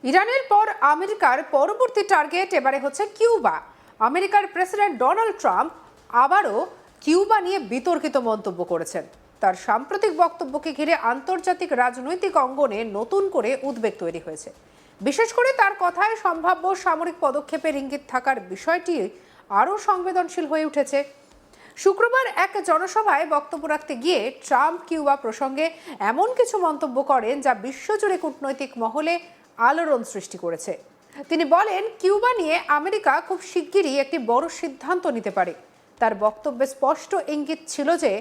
ইরানের পর আমেরিকার পরবর্তী টার্গেট এবারে হচ্ছে কিউবা। আমেরিকার প্রেসিডেন্ট ডোনাল্ড ট্রাম্প আবারও কিউবা নিয়ে বিতর্কিত মন্তব্য করেছেন। তার সাম্প্রতিক বক্তব্যকে ঘিরে আন্তর্জাতিক রাজনৈতিক অঙ্গনে নতুন করে উদ্বেগ তৈরি হয়েছে। বিশেষ করে তার কথায় সম্ভাব্য সামরিক পদক্ষেপের ইঙ্গিত থাকার বিষয়টি আরও সংবেদনশীল হয়ে উঠেছে। শুক্রবার এক জনসভায় বক্তব্য রাখতে গিয়ে ট্রাম্প কিউবা প্রসঙ্গে এমন কিছু মন্তব্য করেন যা বিশ্বজুড়ে কূটনৈতিক মহলে আলোড়ন সৃষ্টি করেছে। তিনি বলেন, কিউবা নিয়ে আমেরিকা খুব শিগগিরই একটি বড় সিদ্ধান্ত নিতে পারে। তার বক্তব্যে স্পষ্ট ইঙ্গিত ছিল যে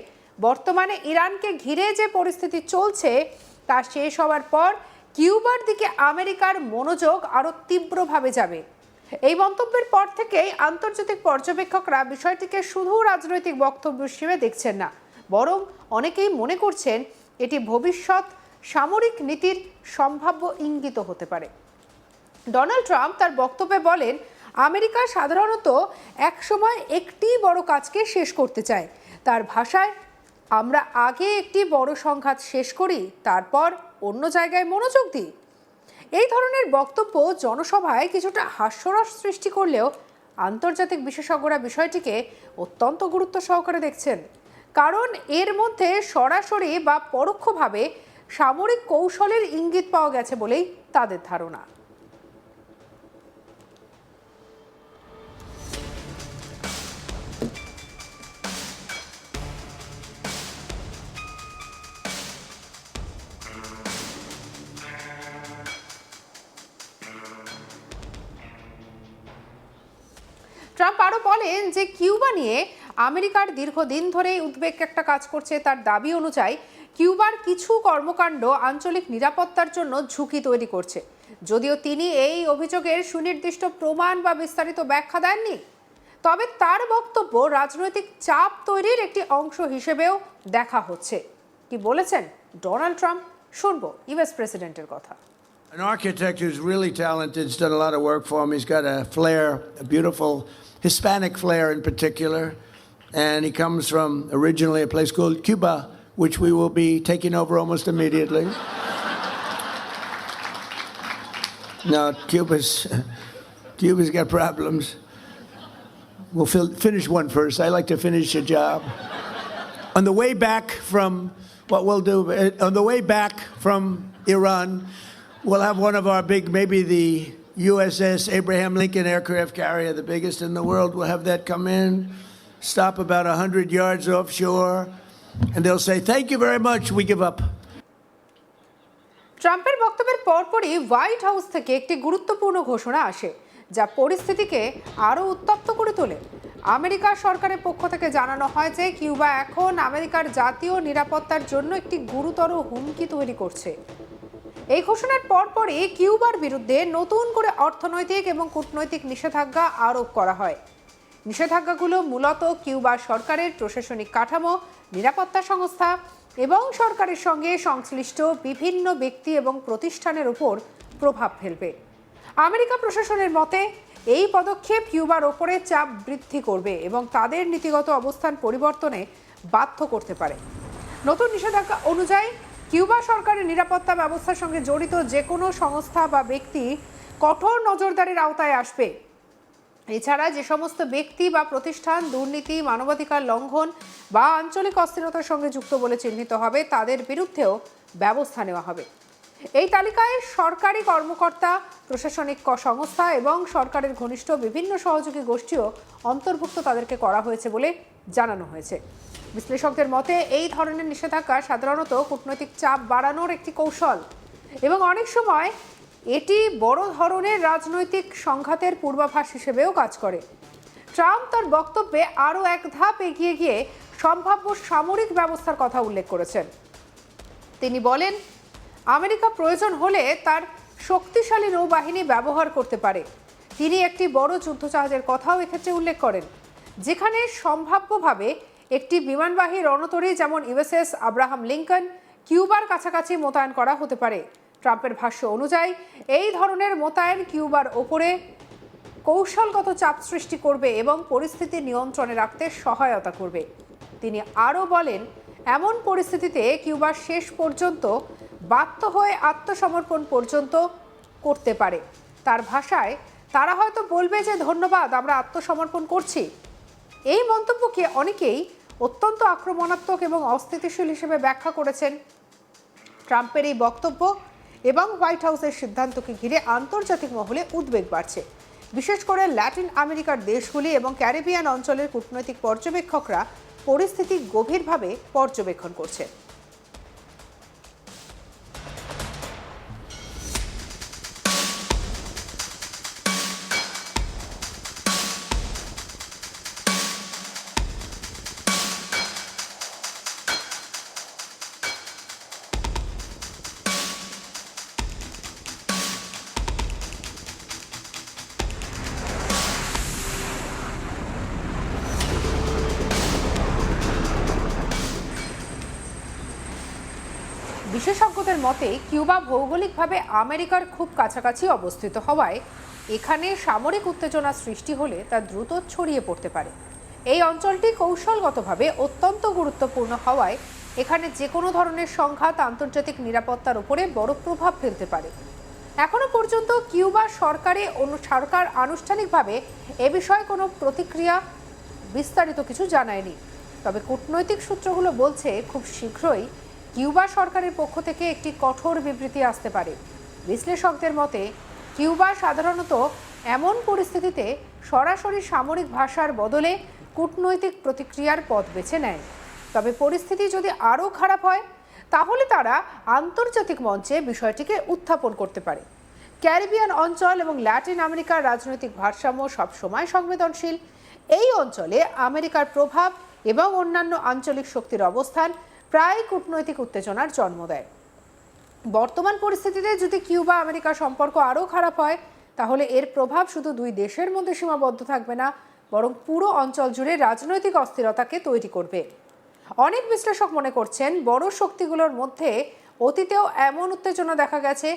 বর্তমানে ইরানকে ঘিরে যে পরিস্থিতি চলছে তা শেষ হওয়ার পর কিউবার দিকে আমেরিকার মনোযোগ আরও তীব্রভাবে যাবে। এই মন্তব্যের পর থেকেই আন্তর্জাতিক পর্যবেক্ষকরা বিষয়টিকে শুধু রাজনৈতিক বক্তব্য হিসেবে দেখছেন না, বরং অনেকেই মনে করছেন এটি ভবিষ্যৎ সামরিক নীতির সম্ভাব্য ইঙ্গিত হতে পারে। ডোনাল্ড ট্রাম্প তার বক্তব্যে বলেন, আমেরিকা সাধারণত একসময় একটি বড় কাজকে শেষ করতে চায়। তার ভাষায়, আমরা আগে একটি বড় সংঘাত শেষ করি, তারপর অন্য জায়গায় মনোযোগ দিই। এই ধরনের বক্তব্য জনসভায় কিছুটা হাস্যরস সৃষ্টি করলেও আন্তর্জাতিক বিশেষজ্ঞরা বিষয়টিকে অত্যন্ত গুরুত্ব সহকারে দেখছেন, কারণ এর মধ্যে সরাসরি বা পরোক্ষভাবে সামরিক কৌশলের ইঙ্গিত পাওয়া গেছে বলেই তাদের ধারণা। ট্রাম্প আরও বলেন যে কিউবা নিয়ে আমেরিকার দীর্ঘদিন ধরেই উদ্বেগ একটা কাজ করছে। তার দাবি অনুযায়ী কিউবার কিছু কর্মকাণ্ড আঞ্চলিক নিরাপত্তার জন্য ঝুঁকি তৈরি করছে, যদিও তিনি এই অভিযোগের সুনির্দিষ্ট প্রমাণ বা বিস্তারিত ব্যাখ্যা দেননি। তবে তার বক্তব্য রাজনৈতিক চাপ তৈরির একটি অংশ হিসেবেও দেখা হচ্ছে। কি বলেছেন ডোনাল্ড ট্রাম্প, শুনবো ইউএস প্রেসিডেন্টের কথা। An architect who's really talented, has done a lot of work for him. He's got a flair, a beautiful Hispanic flair in particular. And he comes from originally a place called Cuba, which we will be taking over almost immediately. No, Cuba's got problems. We'll finish one first. I like to finish a job. On the way back from, what we'll do, on the way back from Iran, we'll have one of our big, maybe the USS Abraham Lincoln aircraft carrier, the biggest in the world. We'll have that come in, stop about 100 yards offshore, and they'll say, thank you very much, we give up. ট্রাম্পের বক্তব্যের পরপরই white house থেকে একটি গুরুত্বপূর্ণ ঘোষণা আসে, যা পরিস্থিতিকে আরও উত্তপ্ত করে তোলে। আমেরিকা সরকারের পক্ষ থেকে জানানো হয় যে কিউবা এখন আমেরিকার জাতীয় নিরাপত্তার জন্য একটি গুরুতর হুমকি তৈরি করছে। এই ঘোষণার পরপরই কিউবার বিরুদ্ধে নতুন করে অর্থনৈতিক এবং কূটনৈতিক নিষেধাজ্ঞা আরোপ করা হয়। নিষেধাজ্ঞাগুলো মূলত কিউবা সরকারের প্রশাসনিক কাঠামো, নিরাপত্তা সংস্থা এবং সরকারের সঙ্গে সংশ্লিষ্ট বিভিন্ন ব্যক্তি এবং প্রতিষ্ঠানের উপর প্রভাব ফেলবে। আমেরিকা প্রশাসনের মতে এই পদক্ষেপ কিউবার ওপরে চাপ বৃদ্ধি করবে এবং তাদের নীতিগত অবস্থান পরিবর্তনে বাধ্য করতে পারে। নতুন নিষেধাজ্ঞা অনুযায়ী কিউবা সরকারের নিরাপত্তা ব্যবস্থার সঙ্গে জড়িত যে কোনো সংস্থা বা ব্যক্তি কঠোর নজরদারির আওতায় আসবে। এছাড়া যে সমস্ত ব্যক্তি বা প্রতিষ্ঠান দুর্নীতি, মানবাধিকার লঙ্ঘন বা আঞ্চলিক অস্থিরতার সঙ্গে যুক্ত বলে চিহ্নিত হবে, তাদের বিরুদ্ধেও ব্যবস্থা নেওয়া হবে। এই তালিকায় সরকারি কর্মকর্তা, প্রশাসনিক সংস্থা এবং সরকারের ঘনিষ্ঠ বিভিন্ন সহযোগী গোষ্ঠীও অন্তর্ভুক্ত তাদেরকে করা হয়েছে বলে জানানো হয়েছে। বিশ্লেষকদের মতে এই ধরনের নিষেধাজ্ঞা সাধারণত কূটনৈতিক চাপ বাড়ানোর একটি কৌশল এবং অনেক সময় এটি বড় ধরনের রাজনৈতিক সংঘাতের পূর্বাভাস হিসেবেও কাজ করে। ট্রাম্প তার বক্তব্যে আরও এক ধাপ এগিয়ে গিয়ে সম্ভাব্য সামরিক ব্যবস্থার কথা উল্লেখ করেছেন। তিনি বলেন, আমেরিকা প্রয়োজন হলে তার শক্তিশালী নৌবাহিনী ব্যবহার করতে পারে। তিনি একটি বড় যুদ্ধজাহাজের কথাও এক্ষেত্রে উল্লেখ করেন, যেখানে সম্ভাব্যভাবে একটি বিমানবাহী রণতরী যেমন ইউএসএস আব্রাহাম লিঙ্কন কিউবার কাছাকাছি মোতায়েন করা হতে পারে। ট্রাম্পের ভাষ্য অনুযায়ী এই ধরনের মোতায়েন কিউবার ওপরে কৌশলগত চাপ সৃষ্টি করবে এবং পরিস্থিতি নিয়ন্ত্রণে রাখতে সহায়তা করবে। তিনি আরও বলেন, এমন পরিস্থিতিতে কিউবা শেষ পর্যন্ত বাধ্য হয়ে আত্মসমর্পণ পর্যন্ত করতে পারে। তার ভাষায় তারা হয়তো বলবে যে ধন্যবাদ, আমরা আত্মসমর্পণ করছি। এই মন্তব্যকে অনেকেই অত্যন্ত আক্রমণাত্মক এবং অস্থিতিশীল হিসেবে ব্যাখ্যা করেছেন। ট্রাম্পের এই বক্তব্য এবং হোয়াইট হাউসের সিদ্ধান্তকে ঘিরে আন্তর্জাতিক মহলে উদ্বেগ বাড়ছে। বিশেষ করে ল্যাটিন আমেরিকার দেশগুলি এবং ক্যারিবিয়ান অঞ্চলের কূটনৈতিক পর্যবেক্ষকরা পরিস্থিতি গভীরভাবে পর্যবেক্ষণ করছে। বিশেষজ্ঞদের মতে কিউবা ভৌগোলিকভাবে আমেরিকার খুব কাছাকাছি অবস্থিত হওয়ায় এখানে সামরিক উত্তেজনা সৃষ্টি হলে তা দ্রুত ছড়িয়ে পড়তে পারে। এই অঞ্চলটি কৌশলগতভাবে অত্যন্ত গুরুত্বপূর্ণ হওয়ায় এখানে যে কোনো ধরনের সংঘাত আন্তর্জাতিক নিরাপত্তার উপরে বড় প্রভাব ফেলতে পারে। এখনো পর্যন্ত কিউবা সরকার আনুষ্ঠানিকভাবে এ বিষয়ে কোনো প্রতিক্রিয়া বিস্তারিত কিছু জানায়নি। তবে কূটনৈতিক সূত্রগুলো বলছে খুব শীঘ্রই কিউবা সরকারের পক্ষ থেকে একটি কঠোর বিবৃতি আসতে পারে। বিশ্লেষকদের মতে কিউবা সাধারণত এমন পরিস্থিতিতে সরাসরি সামরিক ভাষার বদলে কূটনৈতিক প্রতিক্রিয়ার পথ বেছে নেয়। তবে পরিস্থিতি যদি আরও খারাপ হয় তাহলে তারা আন্তর্জাতিক মঞ্চে বিষয়টিকে উত্থাপন করতে পারে। ক্যারিবিয়ান অঞ্চল এবং ল্যাটিন আমেরিকার রাজনৈতিক ভারসাম্য সবসময় সংবেদনশীল। এই অঞ্চলে আমেরিকার প্রভাব এবং অন্যান্য আঞ্চলিক শক্তির অবস্থান প্রায় কূটনৈতিক উত্তেজনার জন্ম দেয়। বর্তমান পরিস্থিতিতে যদি কিউবা আমেরিকা সম্পর্ক আরও খারাপ হয় তাহলে এর প্রভাব শুধু দুই দেশের মধ্যে সীমাবদ্ধ থাকবে না, বরং পুরো অঞ্চল জুড়ে রাজনৈতিক অস্থিরতাকে তৈরি করবে। অনেক বিশ্লেষক মনে করছেন বড় শক্তিগুলোর মধ্যে অতীতেও এমন উত্তেজনা দেখা গেছে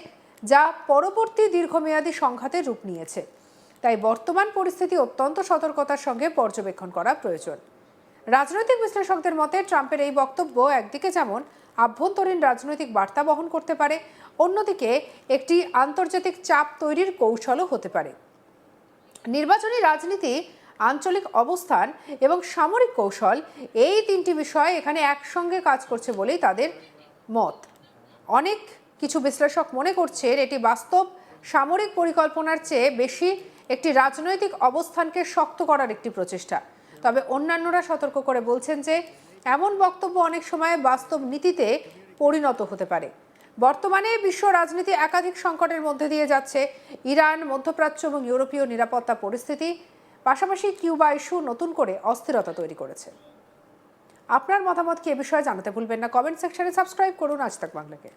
যা পরবর্তী দীর্ঘমেয়াদী সংঘাতের রূপ নিয়েছে। তাই বর্তমান পরিস্থিতি অত্যন্ত সতর্কতার সঙ্গে পর্যবেক্ষণ করা প্রয়োজন। রাজনৈতিক বিশ্লেষকদের মতে ট্রাম্পের এই বক্তব্য একদিকে যেমন আভ্যন্তরীণ রাজনৈতিক বার্তা বহন করতে পারে, অন্যদিকে একটি আন্তর্জাতিক চাপ তৈরির কৌশলও হতে পারে। নির্বাচনী রাজনীতি, আঞ্চলিক অবস্থান এবং সামরিক কৌশল, এই তিনটি বিষয় এখানে একসঙ্গে কাজ করছে বলেই তাদের মত। অনেক কিছু বিশ্লেষক মনে করছেন এটি বাস্তব সামরিক পরিকল্পনার চেয়ে বেশি একটি রাজনৈতিক অবস্থানকে শক্ত করার একটি প্রচেষ্টা। তবে অন্যান্যরা সতর্ক করে বলছেন যে এমন বক্তব্য অনেক সময় বাস্তব নীতিতে পরিণত হতে পারে। বর্তমানে বিশ্ব রাজনীতি একাধিক সংকটের মধ্যে দিয়ে যাচ্ছে। ইরান, মধ্যপ্রাচ্য এবং ইউরোপীয় নিরাপত্তা পরিস্থিতি, পাশাপাশি কিউবা ইস্যু নতুন করে অস্থিরতা তৈরি করেছে। আপনার মতামত কি এ বিষয়ে জানাতে ভুলবেন না। কমেন্ট সেকশনে সাবস্ক্রাইব করুন আজ তাক বাংলাকে।